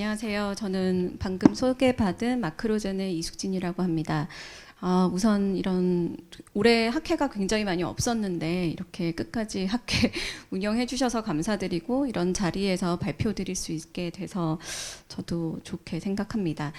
안녕하세요. 저는 방금 소개받은 마크로젠의 이숙진이라고 합니다. 우선 이런 올해 학회가 굉장히 많이 없었는데 이렇게 끝까지 학회 운영해 주셔서 감사드리고 이런 자리에서 발표드릴 수 있게 돼서 저도 좋게 생각합니다.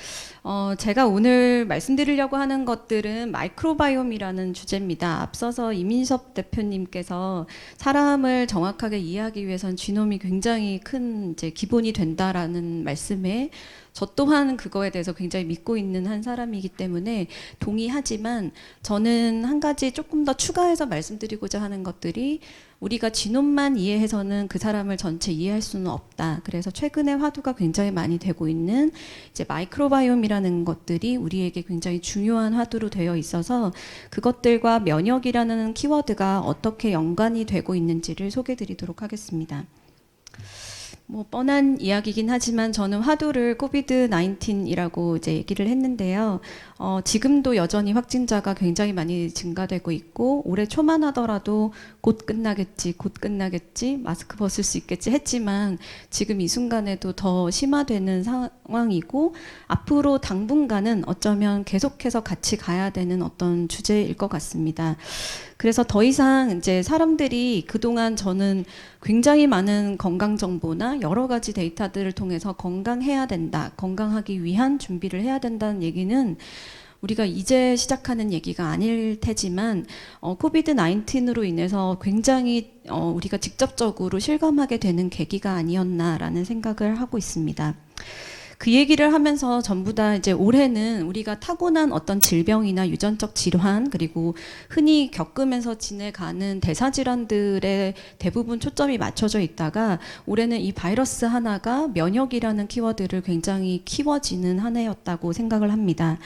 제가 오늘 말씀드리려고 하는 것들은 마이크로바이옴이라는 주제입니다. 앞서서 이민섭 대표님께서 사람을 정확하게 이해하기 위해선 지놈이 굉장히 큰 이제 기본이 된다라는 말씀에 저 또한 그거에 대해서 굉장히 믿고 있는 한 사람이기 때문에 동의하지만 저는 한 가지 조금 더 추가해서 말씀드리고자 하는 것들이 우리가 지놈만 이해해서는 그 사람을 전체 이해할 수는 없다. 그래서 최근에 화두가 굉장히 많이 되고 있는 이제 마이크로바이옴이라는 것들이 우리에게 굉장히 중요한 화두로 되어 있어서 그것들과 면역이라는 키워드가 어떻게 연관이 되고 있는지를 소개드리도록 하겠습니다. 뻔한 이야기긴 하지만 저는 화두를 코비드 19이라고 이제 얘기를 했는데요. 지금도 여전히 확진자가 굉장히 많이 증가되고 있고 올해 초만 하더라도 곧 끝나겠지, 마스크 벗을 수 있겠지 했지만 지금 이 순간에도 더 심화되는 상황이고 앞으로 당분간은 어쩌면 계속해서 같이 가야 되는 어떤 주제일 것 같습니다. 그래서 더 이상 이제 사람들이 그동안 저는 굉장히 많은 건강 정보나 여러 가지 데이터들을 통해서 건강해야 된다, 건강하기 위한 준비를 해야 된다는 얘기는 우리가 이제 시작하는 얘기가 아닐 테지만 코비드 19으로 인해서 굉장히 우리가 직접적으로 실감하게 되는 계기가 아니었나라는 생각을 하고 있습니다. 그 얘기를 하면서 전부 다 이제 올해는 우리가 타고난 어떤 질병이나 유전적 질환 그리고 흔히 겪으면서 지내가는 대사질환들의 대부분 초점이 맞춰져 있다가 올해는 이 바이러스 하나가 면역이라는 키워드를 굉장히 키워지는 한 해였다고 생각을 합니다.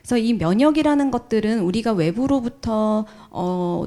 그래서 이 면역이라는 것들은 우리가 외부로부터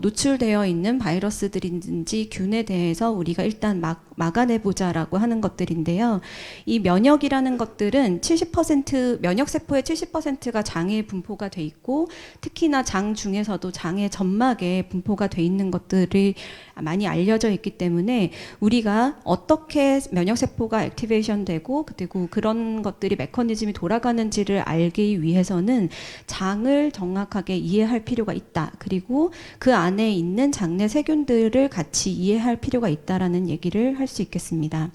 노출되어 있는 바이러스들인지 균에 대해서 우리가 일단 막아내보자라고 하는 것들인데요. 이 면역이라는 것들은 70% 면역세포의 70%가 장에 분포가 돼 있고 특히나 장 중에서도 장의 점막에 분포가 돼 있는 것들이 많이 알려져 있기 때문에 우리가 어떻게 면역세포가 액티베이션 되고 그리고 그런 것들이 메커니즘이 돌아가는지를 알기 위해서는 장을 정확하게 이해할 필요가 있다. 그리고 그 안에 있는 장내 세균들을 같이 이해할 필요가 있다라는 얘기를 할 수 있겠습니다.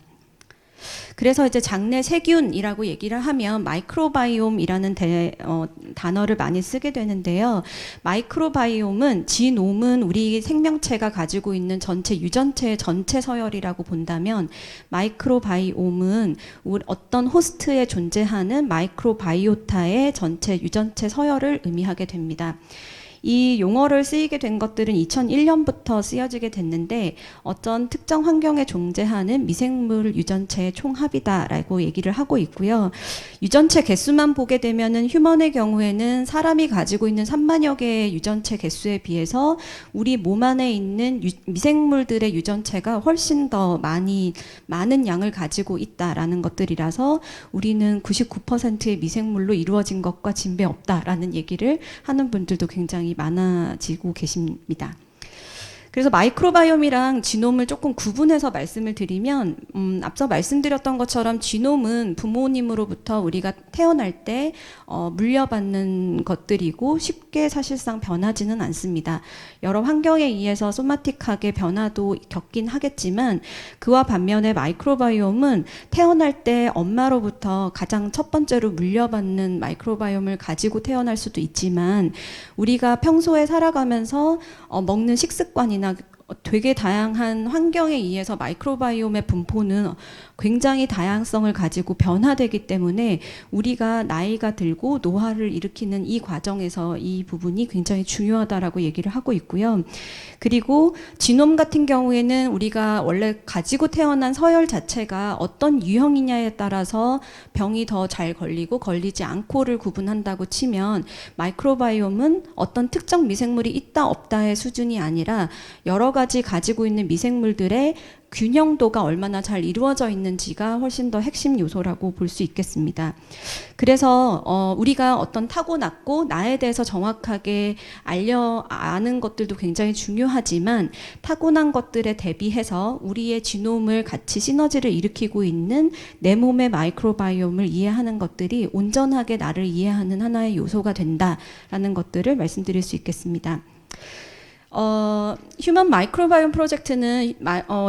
그래서 이제 장내 세균이라고 얘기를 하면 마이크로바이옴이라는 단어를 많이 쓰게 되는데요. 마이크로바이옴은 지놈은 우리 생명체가 가지고 있는 전체 유전체의 전체 서열이라고 본다면 마이크로바이옴은 어떤 호스트에 존재하는 마이크로바이오타의 전체 유전체 서열을 의미하게 됩니다. 이 용어를 쓰이게 된 것들은 2001년부터 쓰여지게 됐는데 어떤 특정 환경에 존재하는 미생물 유전체의 총합이다라고 얘기를 하고 있고요. 유전체 개수만 보게 되면은 휴먼의 경우에는 사람이 가지고 있는 3만여 개의 유전체 개수에 비해서 우리 몸 안에 있는 미생물들의 유전체가 훨씬 더 많은 양을 가지고 있다라는 것들이라서 우리는 99%의 미생물로 이루어진 것과 진배 없다라는 얘기를 하는 분들도 굉장히 많아지고 계십니다. 그래서 마이크로바이옴이랑 지놈을 조금 구분해서 말씀을 드리면 앞서 말씀드렸던 것처럼 지놈은 부모님으로부터 우리가 태어날 때 물려받는 것들이고 쉽게 사실상 변하지는 않습니다. 여러 환경에 의해서 소마틱하게 변화도 겪긴 하겠지만 그와 반면에 마이크로바이옴은 태어날 때 엄마로부터 가장 첫 번째로 물려받는 마이크로바이옴을 가지고 태어날 수도 있지만 우리가 평소에 살아가면서 먹는 식습관이나 되게 다양한 환경에 의해서 마이크로바이옴의 분포는 굉장히 다양성을 가지고 변화되기 때문에 우리가 나이가 들고 노화를 일으키는 이 과정에서 이 부분이 굉장히 중요하다라고 얘기를 하고 있고요. 그리고 지놈 같은 경우에는 우리가 원래 가지고 태어난 서열 자체가 어떤 유형이냐에 따라서 병이 더 잘 걸리고 걸리지 않고를 구분한다고 치면 마이크로바이옴은 어떤 특정 미생물이 있다 없다의 수준이 아니라 여러 가지 가지고 있는 미생물들의 균형도가 얼마나 잘 이루어져 있는지가 훨씬 더 핵심 요소라고 볼 수 있겠습니다. 그래서 우리가 어떤 타고났고 나에 대해서 정확하게 아는 것들도 굉장히 중요하지만 타고난 것들에 대비해서 우리의 지놈을 같이 시너지를 일으키고 있는 내 몸의 마이크로바이옴을 이해하는 것들이 온전하게 나를 이해하는 하나의 요소가 된다라는 것들을 말씀드릴 수 있겠습니다. 휴먼 마이크로바이옴 프로젝트는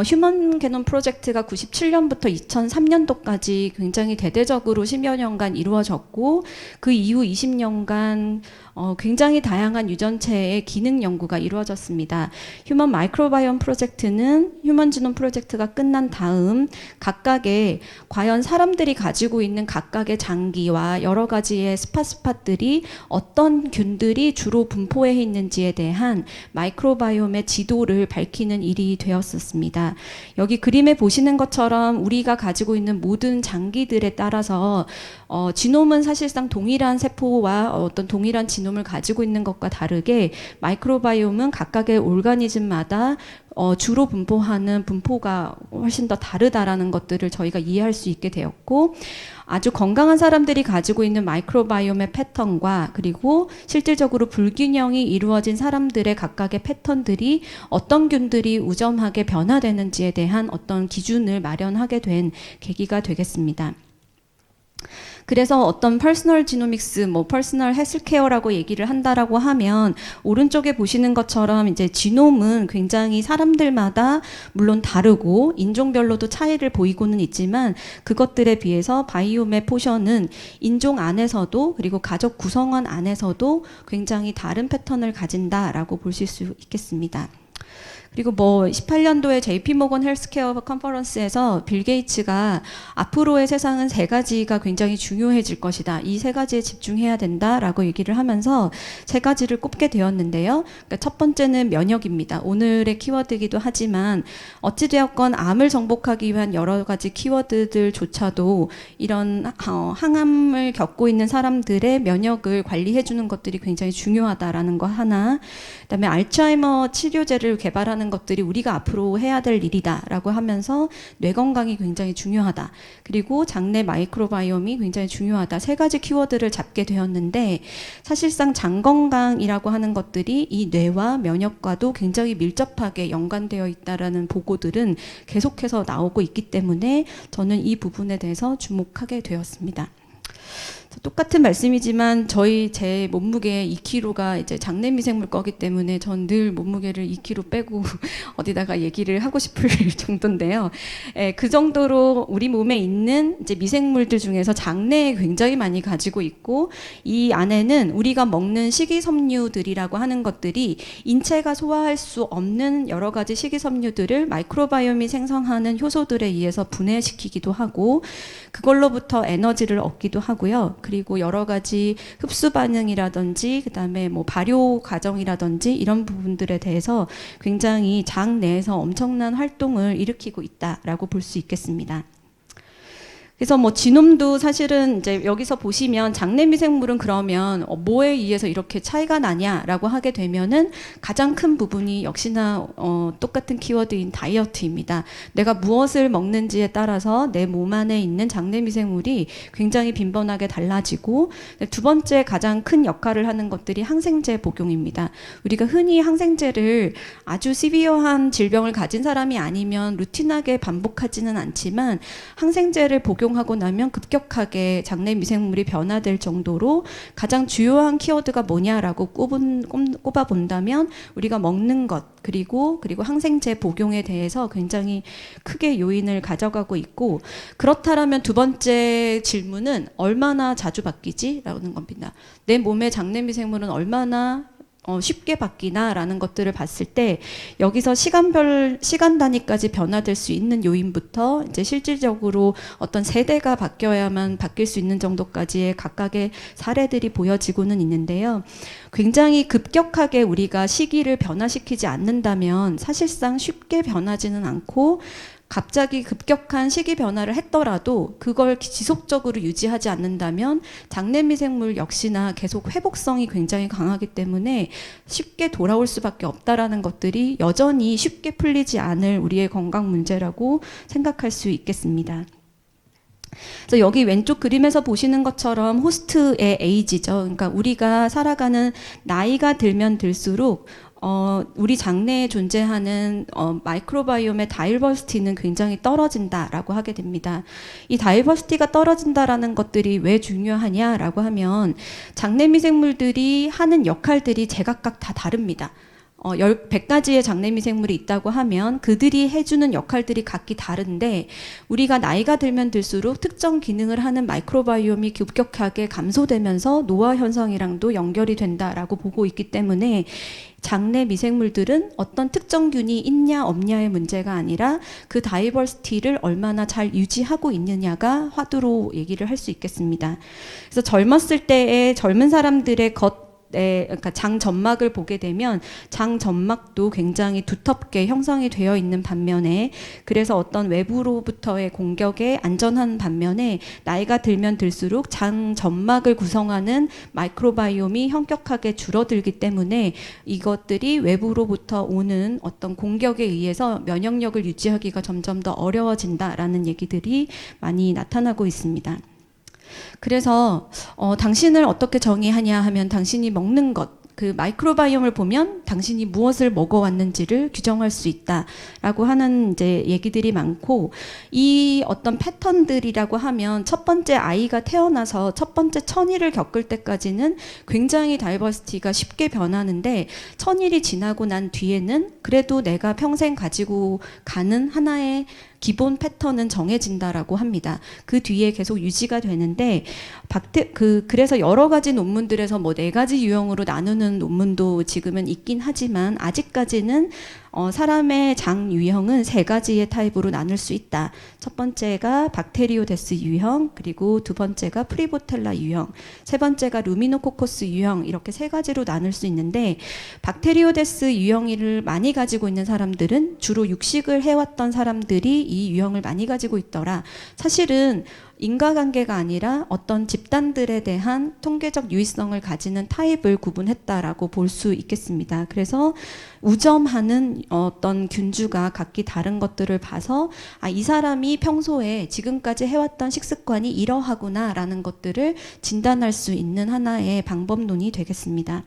휴먼 게놈 프로젝트가 97년부터 2003년도까지 굉장히 대대적으로 10여 년간 이루어졌고 그 이후 20년간 굉장히 다양한 유전체의 기능 연구가 이루어졌습니다. 휴먼 마이크로바이옴 프로젝트는 휴먼 지놈 프로젝트가 끝난 다음 각각의 과연 사람들이 가지고 있는 각각의 장기와 여러 가지의 스팟들이 어떤 균들이 주로 분포해 있는지에 대한 마이크로바이옴의 지도를 밝히는 일이 되었었습니다. 여기 그림에 보시는 것처럼 우리가 가지고 있는 모든 장기들에 따라서 지놈은 사실상 동일한 세포와 어떤 동일한 지놈을 가지고 있는 것과 다르게 마이크로바이옴은 각각의 오르가니즘마다 주로 분포하는 분포가 훨씬 더 다르다라는 것들을 저희가 이해할 수 있게 되었고 아주 건강한 사람들이 가지고 있는 마이크로바이옴의 패턴과 그리고 실질적으로 불균형이 이루어진 사람들의 각각의 패턴들이 어떤 균들이 우점하게 변화되는지에 대한 어떤 기준을 마련하게 된 계기가 되겠습니다. 그래서 어떤 퍼스널 지노믹스, 퍼스널 헬스케어라고 얘기를 한다라고 하면 오른쪽에 보시는 것처럼 이제 지놈은 굉장히 사람들마다 물론 다르고 인종별로도 차이를 보이고는 있지만 그것들에 비해서 바이옴의 포션은 인종 안에서도 그리고 가족 구성원 안에서도 굉장히 다른 패턴을 가진다라고 보실 수 있겠습니다. 그리고 18년도에 JP 모건 헬스케어 컨퍼런스에서 빌 게이츠가 앞으로의 세상은 세 가지가 굉장히 중요해질 것이다. 이 세 가지에 집중해야 된다라고 얘기를 하면서 세 가지를 꼽게 되었는데요. 그러니까 첫 번째는 면역입니다. 오늘의 키워드이기도 하지만 어찌되었건 암을 정복하기 위한 여러 가지 키워드들조차도 이런 항암을 겪고 있는 사람들의 면역을 관리해주는 것들이 굉장히 중요하다라는 거 하나. 그다음에 알츠하이머 치료제를 개발하는 것들이 우리가 앞으로 해야 될 일이다라고 하면서 뇌 건강이 굉장히 중요하다. 그리고 장내 마이크로바이옴이 굉장히 중요하다. 세 가지 키워드를 잡게 되었는데 사실상 장 건강이라고 하는 것들이 이 뇌와 면역과도 굉장히 밀접하게 연관되어 있다라는 보고들은 계속해서 나오고 있기 때문에 저는 이 부분에 대해서 주목하게 되었습니다. 똑같은 말씀이지만 제 몸무게 2kg가 이제 장내 미생물 거기 때문에 전 늘 몸무게를 2kg 빼고 어디다가 얘기를 하고 싶을 정도인데요. 그 정도로 우리 몸에 있는 이제 미생물들 중에서 장내에 굉장히 많이 가지고 있고 이 안에는 우리가 먹는 식이섬유들이라고 하는 것들이 인체가 소화할 수 없는 여러 가지 식이섬유들을 마이크로바이옴이 생성하는 효소들에 의해서 분해시키기도 하고 그걸로부터 에너지를 얻기도 하고요. 그리고 여러 가지 흡수 반응이라든지 그다음에 발효 과정이라든지 이런 부분들에 대해서 굉장히 장 내에서 엄청난 활동을 일으키고 있다라고 볼 수 있겠습니다. 그래서 지놈도 사실은 이제 여기서 보시면 장내 미생물은 그러면 뭐에 의해서 이렇게 차이가 나냐라고 하게 되면은 가장 큰 부분이 역시나 똑같은 키워드인 다이어트입니다. 내가 무엇을 먹는지에 따라서 내 몸 안에 있는 장내 미생물이 굉장히 빈번하게 달라지고 두 번째 가장 큰 역할을 하는 것들이 항생제 복용입니다. 우리가 흔히 항생제를 아주 시비어한 질병을 가진 사람이 아니면 루틴하게 반복하지는 않지만 항생제를 복용하고 나면 급격하게 장내 미생물이 변화될 정도로 가장 주요한 키워드가 뭐냐라고 꼽아본다면 우리가 먹는 것 그리고 항생제 복용에 대해서 굉장히 크게 요인을 가져가고 있고 그렇다면 두 번째 질문은 얼마나 자주 바뀌지? 라는 겁니다. 내 몸의 장내 미생물은 얼마나 쉽게 바뀌나라는 것들을 봤을 때 여기서 시간 단위까지 변화될 수 있는 요인부터 이제 실질적으로 어떤 세대가 바뀌어야만 바뀔 수 있는 정도까지의 각각의 사례들이 보여지고는 있는데요. 굉장히 급격하게 우리가 시기를 변화시키지 않는다면 사실상 쉽게 변하지는 않고 갑자기 급격한 시기 변화를 했더라도 그걸 지속적으로 유지하지 않는다면 장내 미생물 역시나 계속 회복성이 굉장히 강하기 때문에 쉽게 돌아올 수밖에 없다라는 것들이 여전히 쉽게 풀리지 않을 우리의 건강 문제라고 생각할 수 있겠습니다. 그래서 여기 왼쪽 그림에서 보시는 것처럼 호스트의 에이지죠. 그러니까 우리가 살아가는 나이가 들면 들수록 우리 장내에 존재하는 마이크로바이옴의 다이버시티는 굉장히 떨어진다라고 하게 됩니다. 이 다이버시티가 떨어진다라는 것들이 왜 중요하냐라고 하면 장내 미생물들이 하는 역할들이 제각각 다 다릅니다. 100가지의 장내 미생물이 있다고 하면 그들이 해주는 역할들이 각기 다른데 우리가 나이가 들면 들수록 특정 기능을 하는 마이크로바이옴이 급격하게 감소되면서 노화 현상이랑도 연결이 된다라고 보고 있기 때문에 장내 미생물들은 어떤 특정 균이 있냐 없냐의 문제가 아니라 그 다이버시티를 얼마나 잘 유지하고 있느냐가 화두로 얘기를 할 수 있겠습니다. 그래서 젊었을 때의 젊은 사람들의 그러니까 장 점막을 보게 되면 장 점막도 굉장히 두텁게 형성이 되어 있는 반면에 그래서 어떤 외부로부터의 공격에 안전한 반면에 나이가 들면 들수록 장 점막을 구성하는 마이크로바이옴이 현격하게 줄어들기 때문에 이것들이 외부로부터 오는 어떤 공격에 의해서 면역력을 유지하기가 점점 더 어려워진다라는 얘기들이 많이 나타나고 있습니다. 그래서 당신을 어떻게 정의하냐 하면 당신이 먹는 것, 그 마이크로바이옴을 보면 당신이 무엇을 먹어왔는지를 규정할 수 있다라고 하는 이제 얘기들이 많고 이 어떤 패턴들이라고 하면 첫 번째 아이가 태어나서 첫 번째 천일을 겪을 때까지는 굉장히 다이버시티가 쉽게 변하는데 천일이 지나고 난 뒤에는 그래도 내가 평생 가지고 가는 하나의 기본 패턴은 정해진다라고 합니다. 그 뒤에 계속 유지가 되는데 그래서 여러 가지 논문들에서 뭐 4가지 유형으로 나누는 논문도 지금은 있긴 하지만 아직까지는 사람의 장 유형은 3가지의 타입으로 나눌 수 있다. 첫 번째가 박테리오데스 유형, 그리고 두 번째가 프리보텔라 유형, 세 번째가 루미노코커스 유형 이렇게 3가지로 나눌 수 있는데 박테리오데스 유형을 많이 가지고 있는 사람들은 주로 육식을 해왔던 사람들이 이 유형을 많이 가지고 있더라. 사실은 인과관계가 아니라 어떤 집단들에 대한 통계적 유의성을 가지는 타입을 구분했다라고 볼 수 있겠습니다. 그래서 우점하는 어떤 균주가 각기 다른 것들을 봐서 이 사람이 평소에 지금까지 해왔던 식습관이 이러하구나라는 것들을 진단할 수 있는 하나의 방법론이 되겠습니다.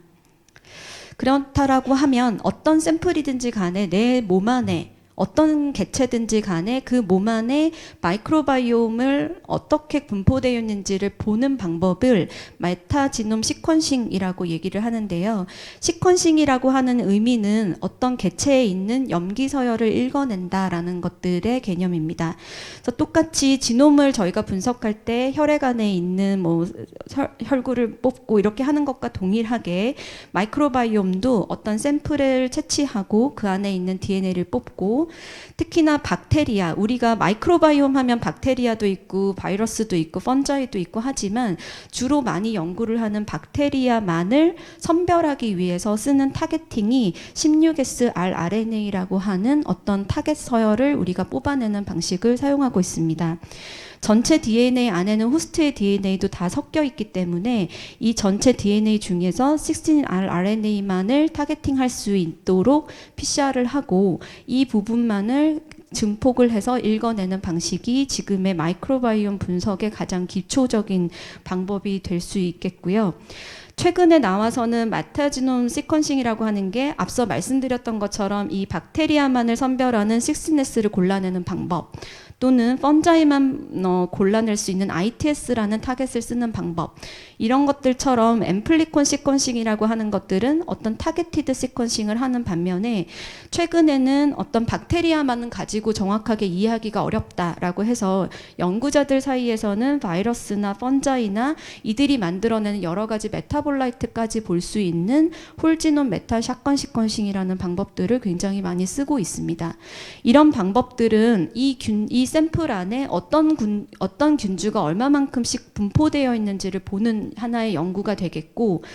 그렇다라고 하면 어떤 샘플이든지 간에 내 몸 안에 어떤 개체든지 간에 그 몸 안에 마이크로바이옴을 어떻게 분포되어 있는지를 보는 방법을 메타지놈 시퀀싱이라고 얘기를 하는데요. 시퀀싱이라고 하는 의미는 어떤 개체에 있는 염기 서열을 읽어낸다라는 것들의 개념입니다. 그래서 똑같이 지놈을 저희가 분석할 때 혈액 안에 있는 뭐 혈구를 뽑고 이렇게 하는 것과 동일하게 마이크로바이옴도 어떤 샘플을 채취하고 그 안에 있는 DNA를 뽑고 특히나 박테리아, 우리가 마이크로바이옴 하면 박테리아도 있고 바이러스도 있고 펀자이도 있고 하지만 주로 많이 연구를 하는 박테리아만을 선별하기 위해서 쓰는 타겟팅이 16S rRNA라고 하는 어떤 타겟 서열을 우리가 뽑아내는 방식을 사용하고 있습니다. 전체 DNA 안에는 호스트의 DNA도 다 섞여 있기 때문에 이 전체 DNA 중에서 16rRNA만을 타겟팅할 수 있도록 PCR을 하고 이 부분만을 증폭을 해서 읽어내는 방식이 지금의 마이크로바이옴 분석의 가장 기초적인 방법이 될 수 있겠고요. 최근에 나와서는 메타지놈 시퀀싱이라고 하는 게 앞서 말씀드렸던 것처럼 이 박테리아만을 선별하는 16S를 골라내는 방법 또는 펀자이만 골라낼 수 있는 ITS라는 타겟을 쓰는 방법 이런 것들처럼 앰플리콘 시퀀싱이라고 하는 것들은 어떤 타겟티드 시퀀싱을 하는 반면에 최근에는 어떤 박테리아만은 가지고 정확하게 이해하기가 어렵다라고 해서 연구자들 사이에서는 바이러스나 펀자이나 이들이 만들어내는 여러 가지 메타볼라이트까지 볼 수 있는 홀지놈 메타 샷건 시퀀싱이라는 방법들을 굉장히 많이 쓰고 있습니다. 이런 방법들은 이 샘플 안에 어떤 균주가 얼마만큼씩 분포되어 있는지를 보는 하나의 연구가 되겠고,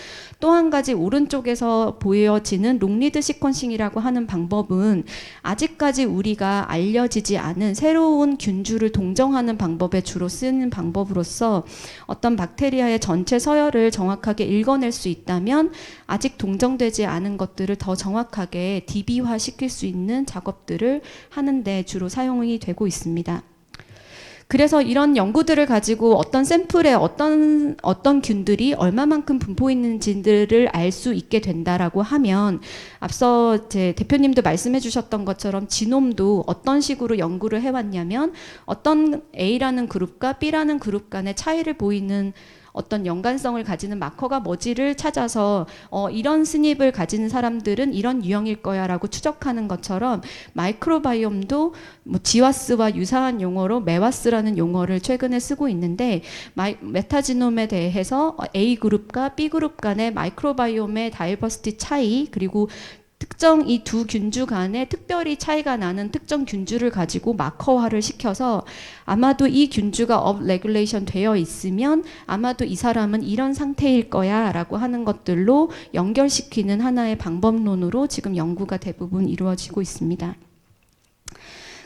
또 한 가지 오른쪽에서 보여지는 롱리드 시퀀싱이라고 하는 방법은 아직까지 우리가 알려지지 않은 새로운 균주를 동정하는 방법에 주로 쓰는 방법으로서 어떤 박테리아의 전체 서열을 정확하게 읽어낼 수 있다면 아직 동정되지 않은 것들을 더 정확하게 DB화 시킬 수 있는 작업들을 하는데 주로 사용이 되고 있습니다. 그래서 이런 연구들을 가지고 어떤 샘플에 어떤 균들이 얼마만큼 분포 있는지를 알 수 있게 된다라고 하면, 앞서 제 대표님도 말씀해 주셨던 것처럼 지놈도 어떤 식으로 연구를 해왔냐면 어떤 A라는 그룹과 B라는 그룹 간의 차이를 보이는 어떤 연관성을 가지는 마커가 뭐지를 찾아서 이런 스닙을 가지는 사람들은 이런 유형일 거야 라고 추적하는 것처럼, 마이크로바이옴도 뭐 지와스와 유사한 용어로 메와스라는 용어를 최근에 쓰고 있는데, 메타지놈에 대해서 A그룹과 B그룹 간의 마이크로바이옴의 다이버시티 차이, 그리고 특정 이 두 균주 간에 특별히 차이가 나는 특정 균주를 가지고 마커화를 시켜서 아마도 이 균주가 업 레귤레이션 되어 있으면 아마도 이 사람은 이런 상태일 거야 라고 하는 것들로 연결시키는 하나의 방법론으로 지금 연구가 대부분 이루어지고 있습니다.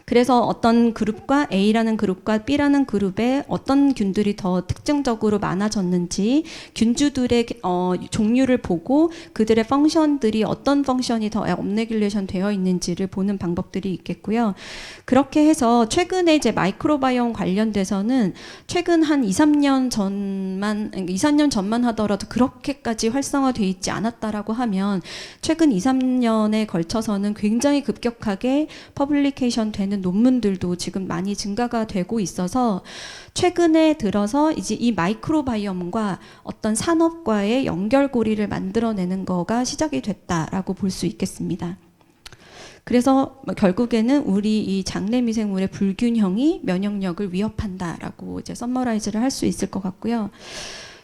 그래서 어떤 그룹과 A라는 그룹과 B라는 그룹에 어떤 균들이 더 특징적으로 많아졌는지, 균주들의 종류를 보고 그들의 펑션들이 어떤 펑션이 더 업레귤레이션 되어 있는지를 보는 방법들이 있겠고요. 그렇게 해서 최근에 이제 마이크로바이옴 관련돼서는 최근 한 2, 3년 전만 하더라도 그렇게까지 활성화되어 있지 않았다라고 하면, 최근 2, 3년에 걸쳐서는 굉장히 급격하게 퍼블리케이션 되는 논문들도 지금 많이 증가가 되고 있어서, 최근에 들어서 이제 이 마이크로바이옴과 어떤 산업과의 연결고리를 만들어내는 거가 시작이 됐다라고 볼 수 있겠습니다. 그래서 결국에는 우리 이 장내 미생물의 불균형이 면역력을 위협한다라고 이제 서머라이즈를 할 수 있을 것 같고요.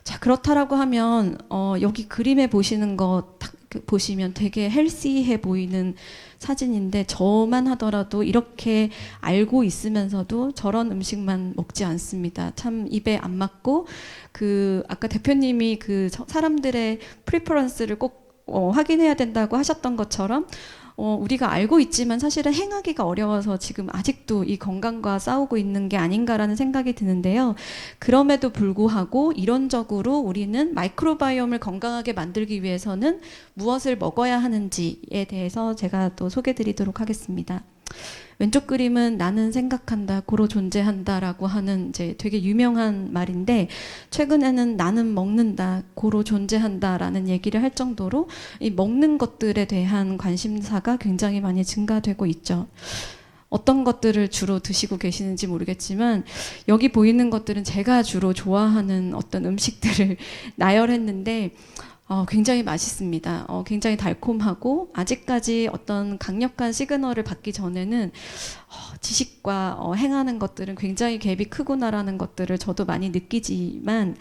자, 그렇다라고 하면 여기 그림에 보시는 거 딱 보시면 되게 헬시해 보이는 사진인데, 저만 하더라도 이렇게 알고 있으면서도 저런 음식만 먹지 않습니다. 참 입에 안 맞고, 아까 대표님이 사람들의 프리퍼런스를 꼭 확인해야 된다고 하셨던 것처럼 우리가 알고 있지만 사실은 행하기가 어려워서 지금 아직도 이 건강과 싸우고 있는 게 아닌가라는 생각이 드는데요. 그럼에도 불구하고 이론적으로 우리는 마이크로바이옴을 건강하게 만들기 위해서는 무엇을 먹어야 하는지에 대해서 제가 또 소개드리도록 하겠습니다. 왼쪽 그림은 나는 생각한다, 고로 존재한다 라고 하는 이제 되게 유명한 말인데, 최근에는 나는 먹는다, 고로 존재한다 라는 얘기를 할 정도로 이 먹는 것들에 대한 관심사가 굉장히 많이 증가되고 있죠. 어떤 것들을 주로 드시고 계시는지 모르겠지만, 여기 보이는 것들은 제가 주로 좋아하는 어떤 음식들을 나열했는데 굉장히 맛있습니다. 굉장히 달콤하고, 아직까지 어떤 강력한 시그널을 받기 전에는 지식과 행하는 것들은 굉장히 갭이 크구나라는 것들을 저도 많이 느끼지만,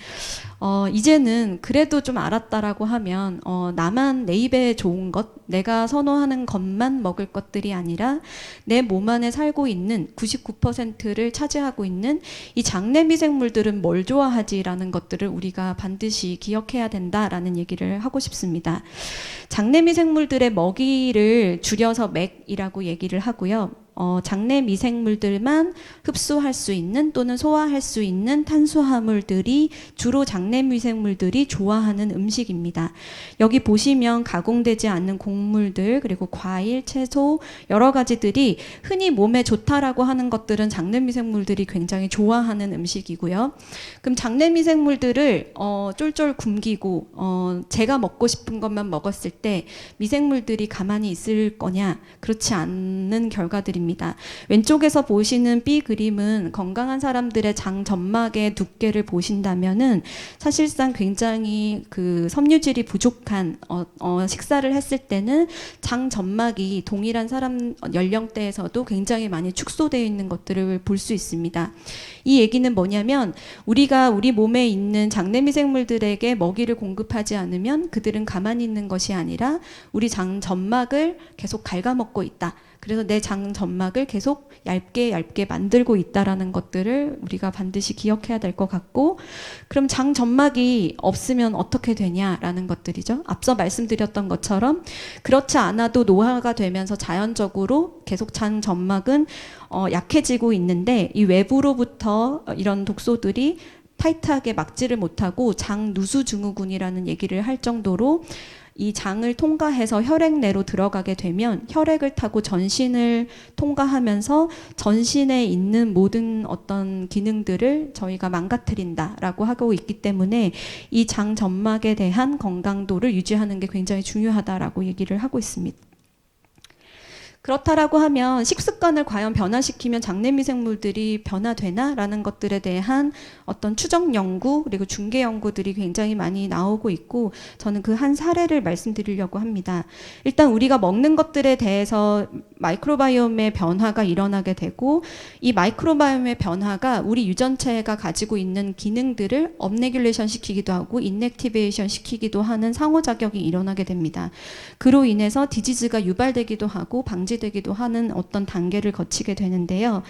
이제는 그래도 좀 알았다라고 하면 나만 내 입에 좋은 것, 내가 선호하는 것만 먹을 것들이 아니라 내 몸 안에 살고 있는 99%를 차지하고 있는 이 장내 미생물들은 뭘 좋아하지라는 것들을 우리가 반드시 기억해야 된다라는 얘기를 하고 싶습니다. 장내 미생물들의 먹이를 줄여서 맥이라고 얘기를 하고요. 장내 미생물들만 흡수할 수 있는 또는 소화할 수 있는 탄수화물들이 주로 장내 미생물들이 좋아하는 음식입니다. 여기 보시면 가공되지 않는 곡물들, 그리고 과일, 채소 여러 가지들이 흔히 몸에 좋다라고 하는 것들은 장내 미생물들이 굉장히 좋아하는 음식이고요. 그럼 장내 미생물들을 쫄쫄 굶기고 제가 먹고 싶은 것만 먹었을 때 미생물들이 가만히 있을 거냐? 그렇지 않는 결과들입니다. 왼쪽에서 보시는 B 그림은 건강한 사람들의 장 점막의 두께를 보신다면은 사실상 굉장히 섬유질이 부족한 식사를 했을 때는 장 점막이 동일한 사람 연령대에서도 굉장히 많이 축소되어 있는 것들을 볼 수 있습니다. 이 얘기는 뭐냐면, 우리가 우리 몸에 있는 장내 미생물들에게 먹이를 공급하지 않으면 그들은 가만히 있는 것이 아니라 우리 장 점막을 계속 갉아먹고 있다. 그래서 내 장 점막 점막을 계속 얇게 얇게 만들고 있다라는 것들을 우리가 반드시 기억해야 될 것 같고, 그럼 장 점막이 없으면 어떻게 되냐라는 것들이죠. 앞서 말씀드렸던 것처럼 그렇지 않아도 노화가 되면서 자연적으로 계속 장 점막은 약해지고 있는데, 이 외부로부터 이런 독소들이 타이트하게 막지를 못하고 장 누수 증후군이라는 얘기를 할 정도로 이 장을 통과해서 혈액 내로 들어가게 되면 혈액을 타고 전신을 통과하면서 전신에 있는 모든 어떤 기능들을 저희가 망가뜨린다라고 하고 있기 때문에 이 장 점막에 대한 건강도를 유지하는 게 굉장히 중요하다라고 얘기를 하고 있습니다. 그렇다라고 하면 식습관을 과연 변화시키면 장내 미생물들이 변화되나라는 것들에 대한 어떤 추정 연구 그리고 중계 연구들이 굉장히 많이 나오고 있고, 저는 그 한 사례를 말씀드리려고 합니다. 일단 우리가 먹는 것들에 대해서 마이크로바이옴의 변화가 일어나게 되고, 이 마이크로바이옴의 변화가 우리 유전체가 가지고 있는 기능들을 업레귤레이션 시키기도 하고 인액티베이션 시키기도 하는 상호작용이 일어나게 됩니다. 그로 인해서 디지즈가 유발되기도 하고 방지되기도 하는 어떤 단계를 거치게 되는데요.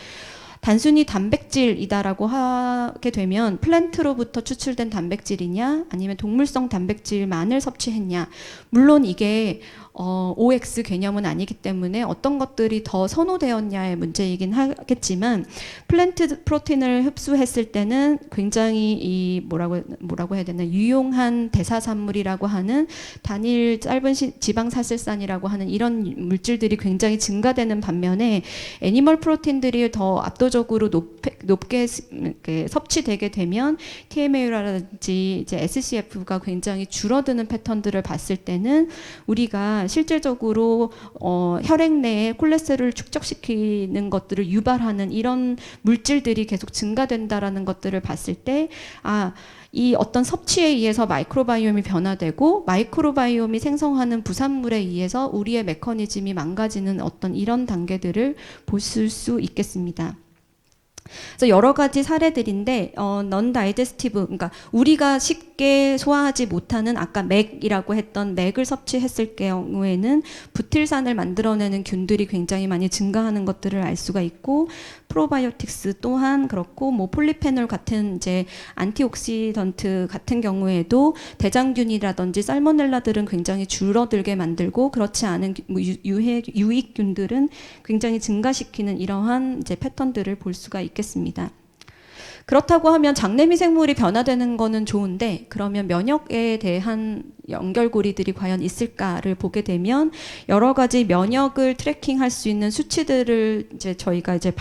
단순히 단백질이다라고 하게 되면 플랜트로부터 추출된 단백질이냐 아니면 동물성 단백질만을 섭취했냐, 물론 이게 OX 개념은 아니기 때문에 어떤 것들이 더 선호되었냐의 문제이긴 하겠지만, 플랜트 프로틴을 흡수했을 때는 굉장히 이 뭐라고 해야 되나, 유용한 대사산물이라고 하는 단일 짧은 지방사슬산이라고 하는 이런 물질들이 굉장히 증가되는 반면에 애니멀 프로틴들이 더 압도적으로 높게 섭취되게 되면 TMA라든지 이제 SCF가 굉장히 줄어드는 패턴들을 봤을 때는 우리가 실질적으로 혈액 내에 콜레스테롤을 축적시키는 것들을 유발하는 이런 물질들이 계속 증가된다라는 것들을 봤을 때, 이 어떤 섭취에 의해서 마이크로바이옴이 변화되고 마이크로바이옴이 생성하는 부산물에 의해서 우리의 메커니즘이 망가지는 어떤 이런 단계들을 보실 수 있겠습니다. 그래서 여러 가지 사례들인데 넌 다이제스티브, 그러니까 우리가 쉽게 소화하지 못하는 아까 맥이라고 했던 맥을 섭취했을 경우에는 부틸산을 만들어내는 균들이 굉장히 많이 증가하는 것들을 알 수가 있고, 프로바이오틱스 또한 그렇고, 뭐 폴리페놀 같은 이제 안티옥시던트 같은 경우에도 대장균이라든지 살모넬라들은 굉장히 줄어들게 만들고, 그렇지 않은 유익균들은 굉장히 증가시키는 이러한 이제 패턴들을 볼 수가 있겠습니다. 그렇다고 하면 장내 미생물이 변화되는 거는 좋은데, 그러면 면역에 대한 연결고리들이 과연 있을까를 보게 되면 여러 가지 면역을 트래킹할 수 있는 수치들을 이제 저희가 이제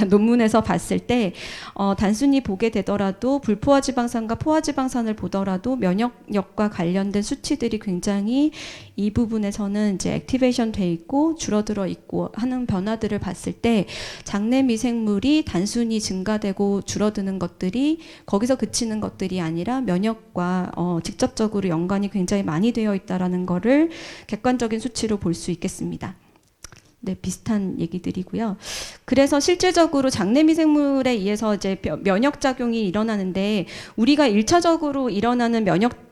논문에서 봤을 때 단순히 보게 되더라도 불포화 지방산과 포화 지방산을 보더라도 면역력과 관련된 수치들이 굉장히 이 부분에서는 이제 액티베이션 돼 있고 줄어들어 있고 하는 변화들을 봤을 때, 장내 미생물이 단순히 증가되고 줄어드는 것들이 거기서 그치는 것들이 아니라 면역과 직접적으로 연관이 굉장히 많이 되어 있다라는 거를 객관적인 수치로 볼 수 있겠습니다. 네, 비슷한 얘기들이고요. 그래서 실질적으로 장내 미생물에 의해서 이제 면역 작용이 일어나는데, 우리가 1차적으로 일어나는 면역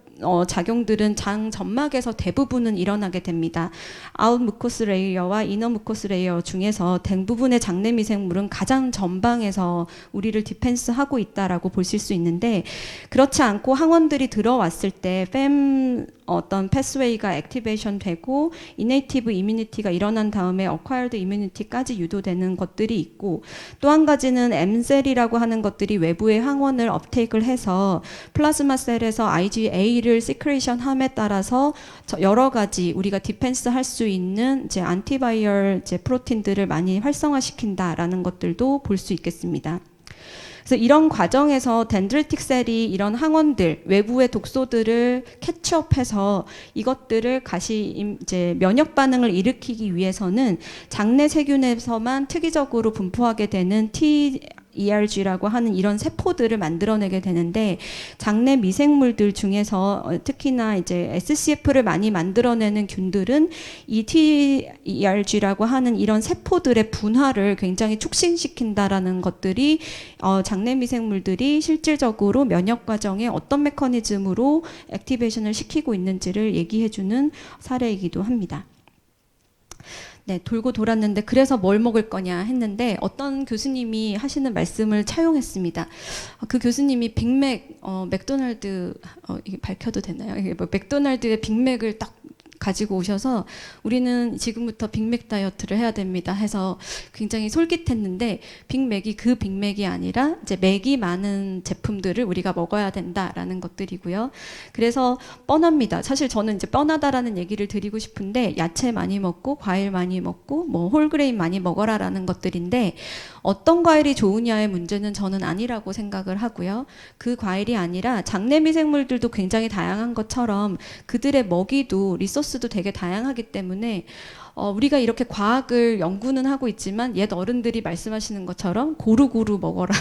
작용들은 장 점막에서 대부분은 일어나게 됩니다. 아웃 무코스 레이어와 이너 무코스 레이어 중에서 대부분의 장내 미생물은 가장 전방에서 우리를 디펜스하고 있다라고 보실 수 있는데, 그렇지 않고 항원들이 들어왔을 때 어떤 패스웨이가 액티베이션 되고 이네이티브 이뮤니티가 일어난 다음에 어콰이어드 이뮤니티까지 유도되는 것들이 있고, 또 한 가지는 M셀이라고 하는 것들이 외부의 항원을 업테이크를 해서 플라즈마 셀에서 IgA를 시크레이션 함에 따라서 여러 가지 우리가 디펜스 할 수 있는 이제 안티바이얼 이제 프로틴들을 많이 활성화시킨다라는 것들도 볼 수 있겠습니다. 그래서 이런 과정에서 덴드리틱 셀이 이런 항원들, 외부의 독소들을 캐치업해서 이것들을 이제 면역 반응을 일으키기 위해서는 장내 세균에서만 특이적으로 분포하게 되는 ERG라고 하는 이런 세포들을 만들어내게 되는데, 장내 미생물들 중에서 특히나 이제 SCF를 많이 만들어내는 균들은 이 TERG라고 하는 이런 세포들의 분화를 굉장히 촉진시킨다라는 것들이 장내 미생물들이 실질적으로 면역 과정에 어떤 메커니즘으로 액티베이션을 시키고 있는지를 얘기해주는 사례이기도 합니다. 네, 돌고 돌았는데 그래서 뭘 먹을 거냐 했는데 어떤 교수님이 하시는 말씀을 차용했습니다. 그 교수님이 빅맥, 맥도날드, 이게 밝혀도 되나요? 이게 뭐 맥도날드의 빅맥을 딱 가지고 오셔서 우리는 지금부터 빅맥 다이어트를 해야 됩니다 해서 굉장히 솔깃했는데 빅맥이 그 빅맥이 아니라 이제 맥이 많은 제품들을 우리가 먹어야 된다라는 것들이고요. 그래서 뻔합니다. 사실 저는 이제 뻔하다라는 얘기를 드리고 싶은데 야채 많이 먹고 과일 많이 먹고 뭐 홀그레인 많이 먹어라라는 것들인데 어떤 과일이 좋으냐의 문제는 저는 아니라고 생각을 하고요. 그 과일이 아니라 장내 미생물들도 굉장히 다양한 것처럼 그들의 먹이도 리소스도 되게 다양하기 때문에 우리가 이렇게 과학을 연구는 하고 있지만 옛 어른들이 말씀하시는 것처럼 고루고루 먹어라.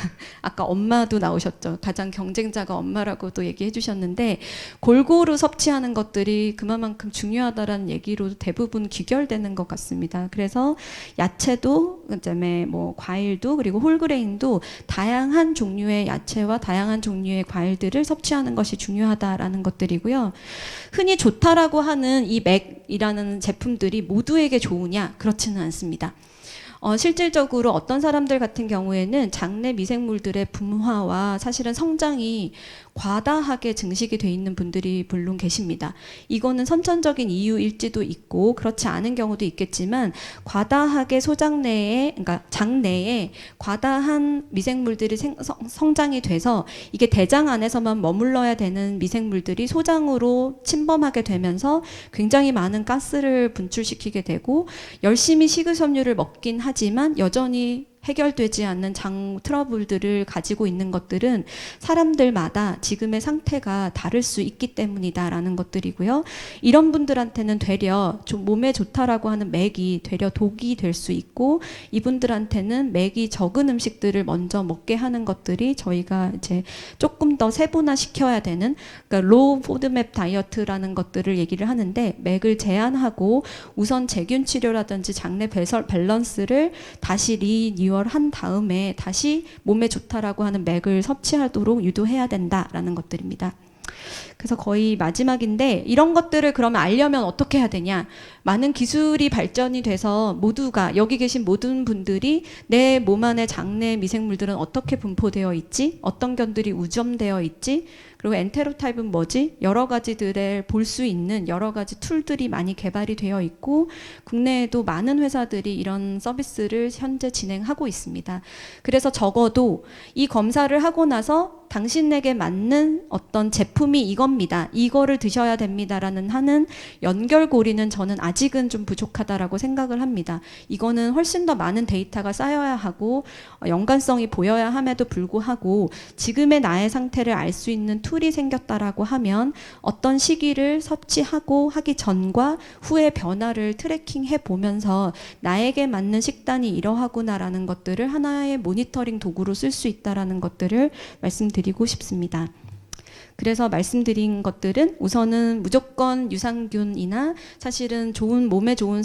아까 엄마도 나오셨죠. 가장 경쟁자가 엄마라고도 얘기해 주셨는데 골고루 섭취하는 것들이 그만큼 중요하다라는 얘기로 대부분 귀결되는 것 같습니다. 그래서 야채도 그다음에 뭐 과일도 그리고 홀그레인도 다양한 종류의 야채와 다양한 종류의 과일들을 섭취하는 것이 중요하다라는 것들이고요. 흔히 좋다라고 하는 이 맥이라는 제품들이 모두에게 좋으냐? 그렇지는 않습니다. 실질적으로 어떤 사람들 같은 경우에는 장내 미생물들의 분화와 사실은 성장이 과다하게 증식이 돼 있는 분들이 물론 계십니다. 이거는 선천적인 이유일지도 있고 그렇지 않은 경우도 있겠지만 과다하게 소장내에 그러니까 장내에 과다한 미생물들이 성장이 돼서 이게 대장 안에서만 머물러야 되는 미생물들이 소장으로 침범하게 되면서 굉장히 많은 가스를 분출시키게 되고 열심히 식이섬유를 먹긴 하지만 여전히 해결되지 않는 장 트러블들을 가지고 있는 것들은 사람들마다 지금의 상태가 다를 수 있기 때문이다라는 것들이고요. 이런 분들한테는 되려 좀 몸에 좋다라고 하는 맥이 되려 독이 될 수 있고 이분들한테는 맥이 적은 음식들을 먼저 먹게 하는 것들이 저희가 이제 조금 더 세분화 시켜야 되는 그러니까 로우 포드맵 다이어트라는 것들을 얘기를 하는데 맥을 제한하고 우선 제균 치료라든지 장내 배설 밸런스를 다시 한 다음에 다시 몸에 좋다라고 하는 맥을 섭취하도록 유도해야 된다라는 것들입니다. 그래서 거의 마지막인데 이런 것들을 그러면 알려면 어떻게 해야 되냐? 많은 기술이 발전이 돼서 모두가 여기 계신 모든 분들이 내 몸 안에 장내 미생물들은 어떻게 분포되어 있지? 어떤 견들이 우점되어 있지? 그리고 엔테로타입은 뭐지? 여러 가지들을 볼 수 있는 여러 가지 툴들이 많이 개발이 되어 있고 국내에도 많은 회사들이 이런 서비스를 현재 진행하고 있습니다. 그래서 적어도 이 검사를 하고 나서 당신에게 맞는 어떤 제품이 이겁니다. 이거를 드셔야 됩니다라는 하는 연결고리는 저는 아직은 좀 부족하다라고 생각을 합니다. 이거는 훨씬 더 많은 데이터가 쌓여야 하고 연관성이 보여야 함에도 불구하고 지금의 나의 상태를 알 수 있는 툴이 생겼다라고 하면 어떤 시기를 섭취하고 하기 전과 후의 변화를 트래킹해 보면서 나에게 맞는 식단이 이러하구나라는 것들을 하나의 모니터링 도구로 쓸 수 있다라는 것들을 말씀드리고 싶습니다. 그래서 말씀드린 것들은 우선은 무조건 유산균이나 사실은 좋은 몸에 좋은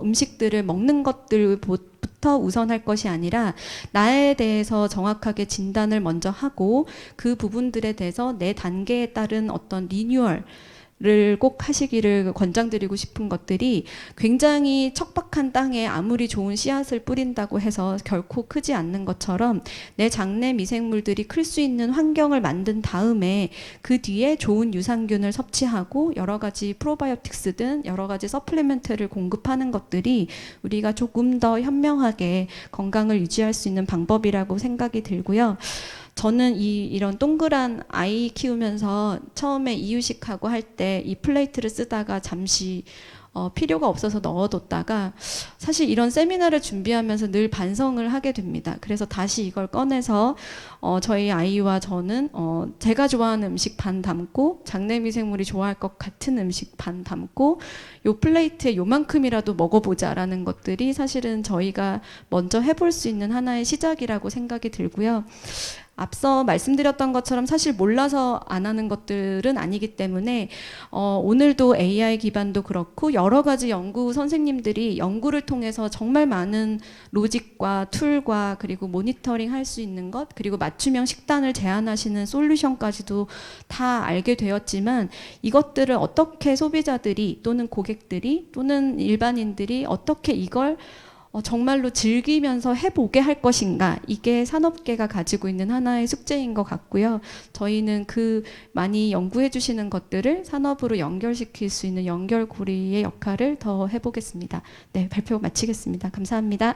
음식들을 먹는 것들부터 우선할 것이 아니라 나에 대해서 정확하게 진단을 먼저 하고 그 부분들에 대해서 내 단계에 따른 어떤 리뉴얼 를 꼭 하시기를 권장드리고 싶은 것들이 굉장히 척박한 땅에 아무리 좋은 씨앗을 뿌린다고 해서 결코 크지 않는 것처럼 내 장내 미생물들이 클 수 있는 환경을 만든 다음에 그 뒤에 좋은 유산균을 섭취하고 여러 가지 프로바이오틱스든 여러 가지 서플리멘트를 공급하는 것들이 우리가 조금 더 현명하게 건강을 유지할 수 있는 방법이라고 생각이 들고요. 저는 이런 동그란 아이 키우면서 처음에 이유식하고 할 때 이 플레이트를 쓰다가 잠시 필요가 없어서 넣어뒀다가 사실 이런 세미나를 준비하면서 늘 반성을 하게 됩니다. 그래서 다시 이걸 꺼내서 저희 아이와 저는 제가 좋아하는 음식 반 담고 장내 미생물이 좋아할 것 같은 음식 반 담고 요 플레이트에 요만큼이라도 먹어보자라는 것들이 사실은 저희가 먼저 해볼 수 있는 하나의 시작이라고 생각이 들고요. 앞서 말씀드렸던 것처럼 사실 몰라서 안 하는 것들은 아니기 때문에 오늘도 AI 기반도 그렇고 여러 가지 연구 선생님들이 연구를 통해서 정말 많은 로직과 툴과 그리고 모니터링 할 수 있는 것 그리고 맞춤형 식단을 제안하시는 솔루션까지도 다 알게 되었지만 이것들을 어떻게 소비자들이 또는 고객들이 또는 일반인들이 어떻게 이걸 정말로 즐기면서 해보게 할 것인가 이게 산업계가 가지고 있는 하나의 숙제인 것 같고요. 저희는 그 많이 연구해 주시는 것들을 산업으로 연결시킬 수 있는 연결고리의 역할을 더 해보겠습니다. 네, 발표 마치겠습니다. 감사합니다.